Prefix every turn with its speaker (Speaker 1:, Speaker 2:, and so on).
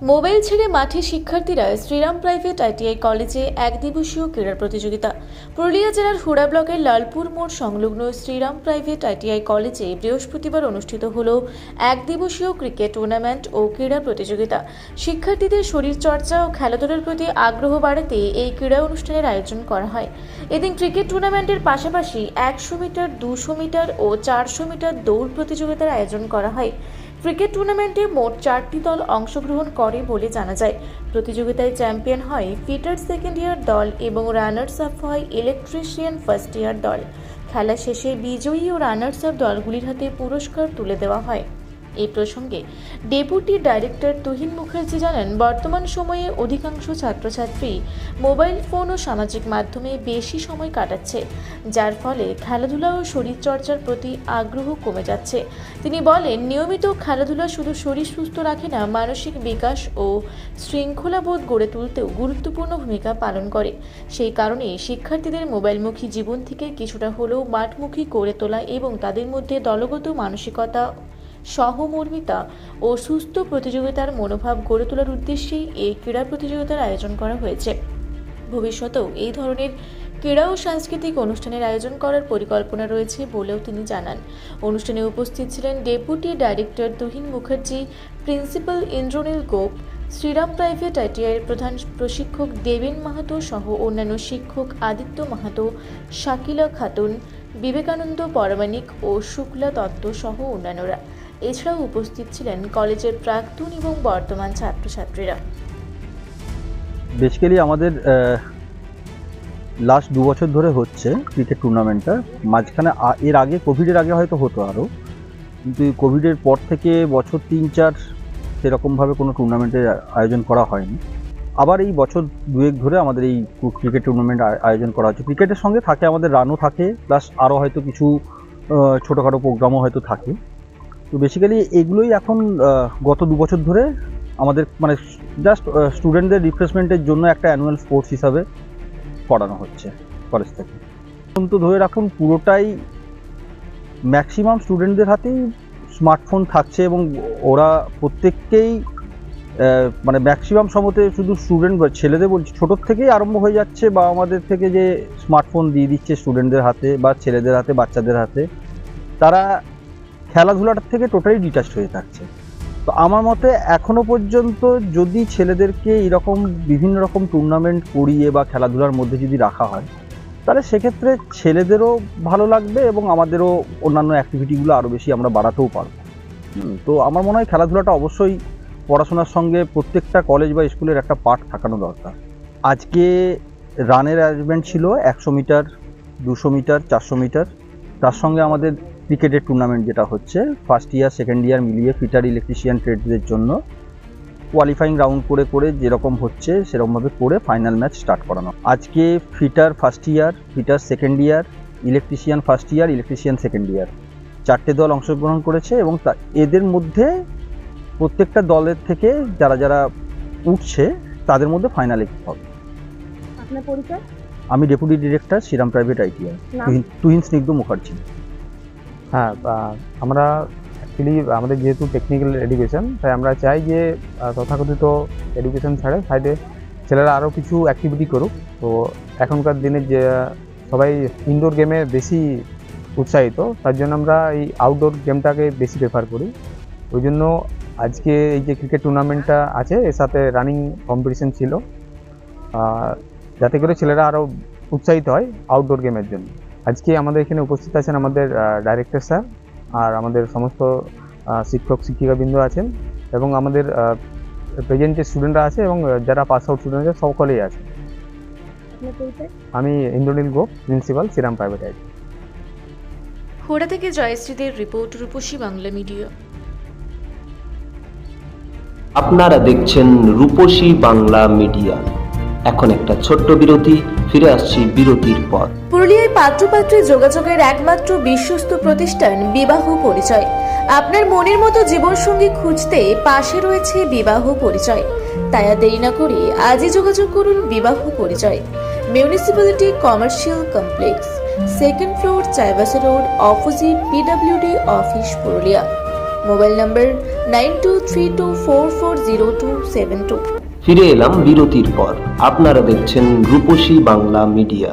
Speaker 1: Mobile ছেড়ে মাঠে শিক্ষার্থীরা শ্রীরাম প্রাইভেট আইটিআই কলেজে একদিবসীয় ক্রীড়া প্রতিযোগিতা। পুরুলিয়া জেলার হুড়া ব্লকের লালপুর মোড় সংলগ্ন শ্রীরাম প্রাইভেট আইটিআই কলেজে বৃহস্পতিবার অনুষ্ঠিত হল একদিবসীয় ক্রিকেট টুর্নামেন্ট ও ক্রীড়া প্রতিযোগিতা। শিক্ষার্থীদের শরীরচর্চা ও খেলাধুলার প্রতি আগ্রহ বাড়াতে এই ক্রীড়া অনুষ্ঠানের আয়োজন করা হয়। এদিন ক্রিকেট টুর্নামেন্টের পাশাপাশি 100 মিটার, 200 মিটার ও 400 মিটার দৌড় প্রতিযোগিতার আয়োজন করা হয়। ক্রিকেট টুর্নামেন্টে মোট 4টি দল অংশগ্রহণ করে বলে জানা যায়। প্রতিযোগিতায় চ্যাম্পিয়ন হয় ফিটার সেকেন্ড ইয়ার দল এবং রানার্স আপ হয় ইলেকট্রিশিয়ান ফার্স্ট ইয়ার দল। খেলা শেষে বিজয়ী ও রানার্স আপ দলগুলির হাতে পুরস্কার তুলে দেওয়া হয়। এই প্রসঙ্গে ডেপুটি ডাইরেক্টর তুহিন মুখার্জি জানান, বর্তমান সময়ে অধিকাংশ ছাত্রছাত্রী মোবাইল ফোন ও সামাজিক মাধ্যমে বেশি সময় কাটাচ্ছে, যার ফলে খেলাধুলা ও শরীরচর্চার প্রতি আগ্রহ কমে যাচ্ছে। তিনি বলেন, নিয়মিত খেলাধুলা শুধু শরীর সুস্থ রাখে না, মানসিক বিকাশ ও শৃঙ্খলাবোধ গড়ে তুলতেও গুরুত্বপূর্ণ ভূমিকা পালন করে। সেই কারণে শিক্ষার্থীদের মোবাইলমুখী জীবন থেকে কিছুটা হলেও মাঠমুখী করে তোলা এবং তাদের মধ্যে দলগত মানসিকতা, সহমর্মিতা ও সুস্থ প্রতিযোগিতার মনোভাব গড়ে তোলার উদ্দেশ্যেই এই ক্রীড়া প্রতিযোগিতার আয়োজন করা হয়েছে। ভবিষ্যতেও এই ধরনের ক্রীড়া ও সাংস্কৃতিক অনুষ্ঠানের আয়োজন করার পরিকল্পনা রয়েছে বলেও তিনি জানান। অনুষ্ঠানে উপস্থিত ছিলেন deputy director Tuhin Mukherjee, principal Indranil Gop, Sriram private আইটিআইয়ের প্রধান প্রশিক্ষক দেবেন মাহাতো সহ অন্যান্য শিক্ষক আদিত্য মাহাতো, শাকিলা খাতুন, বিবেকানন্দ পরামানিক ও শুক্লা দত্ত সহ অন্যান্যরা। এছাড়াও উপস্থিত ছিলেন কলেজের প্রাক্তন এবং বর্তমান ছাত্রছাত্রীরা।
Speaker 2: বেসিক্যালি আমাদের লাস্ট 2 বছর ধরে হচ্ছে ক্রিকেট টুর্নামেন্টটা। মাঝখানে এর আগে কোভিডের আগে হয়তো হতো আরও, কিন্তু কোভিডের পর থেকে বছর 3-4 সেরকমভাবে কোনো টুর্নামেন্টের আয়োজন করা হয়নি। আবার এই বছর 2-1 ধরে আমাদের এই ক্রিকেট টুর্নামেন্ট আয়োজন করা হচ্ছে। ক্রিকেটের সঙ্গে থাকে আমাদের রানও থাকে, প্লাস আরও হয়তো কিছু ছোটোখাটো প্রোগ্রামও হয়তো থাকে। তো বেসিক্যালি এগুলোই এখন গত 2 বছর ধরে আমাদের মানে জাস্ট স্টুডেন্টদের রিফ্রেশমেন্টের জন্য একটা অ্যানুয়াল স্পোর্টস হিসাবে করানো হচ্ছে কলেজ থেকে। তো ধরে রাখুন পুরোটাই ম্যাক্সিমাম স্টুডেন্টদের হাতেই স্মার্টফোন থাকছে এবং ওরা প্রত্যেককেই মানে ম্যাক্সিমাম সময়তে শুধু স্টুডেন্ট বা ছেলেদের বলছি, ছোটোর থেকেই আরম্ভ হয়ে যাচ্ছে বা আমাদের থেকে যে স্মার্টফোন দিয়ে দিচ্ছে স্টুডেন্টদের হাতে বা ছেলেদের হাতে, বাচ্চাদের হাতে, তারা খেলাধুলাটার থেকে টোটালি ডিটাচড হয়ে থাকছে। তো আমার মতে এখনো পর্যন্ত যদি ছেলেদেরকে এরকম বিভিন্ন রকম টুর্নামেন্ট করিয়ে বা খেলাধুলার মধ্যে যদি রাখা হয়, তাহলে সেক্ষেত্রে ছেলেদেরও ভালো লাগবে এবং আমাদেরও অন্যান্য অ্যাক্টিভিটিগুলো আরও বেশি আমরা বাড়াতেও পারবো। তো আমার মনে হয় খেলাধুলাটা অবশ্যই পড়াশোনার সঙ্গে প্রত্যেকটা কলেজ বা স্কুলের একটা পার্ট থাকানো দরকার। আজকে রানের অ্যারেঞ্জমেন্ট ছিল 100 মিটার, 200 মিটার, 400 মিটার। তার সঙ্গে আমাদের ক্রিকেটের টুর্নামেন্ট যেটা হচ্ছে ফার্স্ট ইয়ার, সেকেন্ড ইয়ার মিলিয়ে ফিটার, ইলেকট্রিশিয়ান ট্রেডসদের জন্য কোয়ালিফাইং রাউন্ড করে করে যেরকম হচ্ছে সেরকমভাবে করে ফাইনাল ম্যাচ স্টার্ট করানো। আজকে fitter first year, fitter second year, electrician first year, electrician second year 4টে দল অংশগ্রহণ করেছে এবং এদের মধ্যে প্রত্যেকটা দলের থেকে যারা যারা উঠছে তাদের মধ্যে ফাইনালে হবে।
Speaker 3: আপনার পরিচয়?
Speaker 2: আমি deputy director Shriram private ITI, Tuhin Snigdha Mukherjee.
Speaker 4: হ্যাঁ, আমরা অ্যাকচুয়ালি আমাদের যেহেতু টেকনিক্যাল এডুকেশন, তাই আমরা চাই যে তথাকথিত এডুকেশন ছাড়ে সাইডে ছেলেরা আরও কিছু অ্যাক্টিভিটি করুক। তো এখনকার দিনে যে সবাই ইনডোর গেমে বেশি উৎসাহিত, তার জন্য আমরা এই আউটডোর গেমটাকে বেশি প্রেফার করি। ওই জন্য আজকে এই যে ক্রিকেট টুর্নামেন্টটা আছে, এর সাথে রানিং কম্পিটিশন ছিল, যাতে করে ছেলেরা আরও উৎসাহিত হয় আউটডোর গেমের জন্য। আজকে আমাদের এখানে উপস্থিত আছেন আমাদের ডাইরেক্টর স্যার আর আমাদের সমস্ত শিক্ষক শিক্ষিকাবৃন্দ আছেন এবং আমাদের প্রেজেন্ট যে স্টুডেন্টরা আছে এবং যারা পাস আউট স্টুডেন্ট আছে সকলেই আছে। আমি Indranil Gop, principal, Sriram private ITI.
Speaker 1: Hura থেকে জয়শ্রীদের রিপোর্ট, রূপসী বাংলা মিডিয়া।
Speaker 5: আপনারা দেখছেন রূপসী বাংলা মিডিয়া। এখন একটা ছোট্ট বিরতি, ফিরে আসছি বিরতির পর।
Speaker 1: পুরুলিয়ায় পাত্রপাত্রী যোগাযোগের একমাত্র বিশ্বস্ত প্রতিষ্ঠান বিবাহ পরিচয়। আপনার মনের মতো জীবনসঙ্গী খুঁজতে পাশে রয়েছে বিবাহ পরিচয়। তাই আর দেরি না করে আজই যোগাযোগ করুন বিবাহ পরিচয়। Municipality commercial complex, 2nd floor, Chaibasa road, opposite PWD office, Purulia. Mobile নম্বর 9232440272।
Speaker 5: ফিরে এলাম বিরতির পর। আপনারা দেখছেন রূপসী বাংলা মিডিয়া।